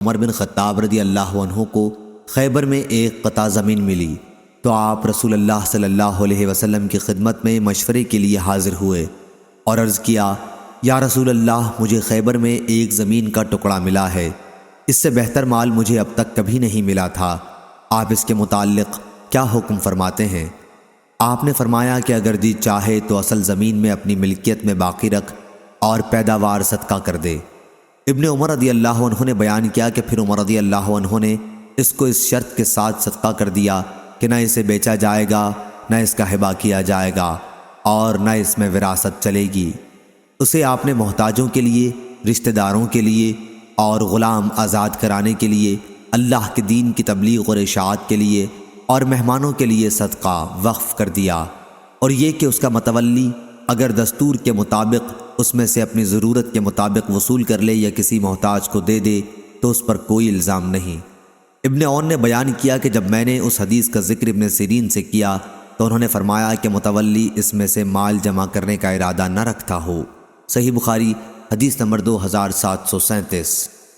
عمر بن خطاب رضی اللہ عنہ کو خیبر میں ایک قطع زمین ملی تو آپ رسول اللہ صلی اللہ علیہ وسلم کی خدمت میں مشورے کے لیے حاضر ہوئے اور عرض کیا، یا رسول اللہ، مجھے خیبر میں ایک زمین کا ٹکڑا ملا ہے، اس سے بہتر مال مجھے اب تک کبھی نہیں ملا تھا، آپ اس کے متعلق کیا حکم فرماتے ہیں؟ آپ نے فرمایا کہ اگر جی چاہے تو اصل زمین میں اپنی ملکیت میں باقی رکھ اور پیداوار صدقہ کر دے۔ ابن عمر رضی اللہ عنہ نے بیان کیا کہ پھر عمر رضی اللہ عنہ نے اس کو اس شرط کے ساتھ صدقہ کر دیا کہ نہ اسے بیچا جائے گا، نہ اس کا ہبہ کیا جائے گا اور نہ اس میں وراثت چلے گی۔ اسے آپ نے محتاجوں کے لیے، رشتہ داروں کے لیے اور غلام آزاد کرانے کے لیے، اللہ کے دین کی تبلیغ اور اشاعت کے لیے اور مہمانوں کے لیے صدقہ وقف کر دیا، اور یہ کہ اس کا متولی اگر دستور کے مطابق اس میں سے اپنی ضرورت کے مطابق وصول کر لے یا کسی محتاج کو دے دے تو اس پر کوئی الزام نہیں۔ ابن عون نے بیان کیا کہ جب میں نے اس حدیث کا ذکر ابن سیرین سے کیا تو انہوں نے فرمایا کہ متولی اس میں سے مال جمع کرنے کا ارادہ نہ رکھتا ہو۔ صحیح بخاری حدیث نمبر 2737۔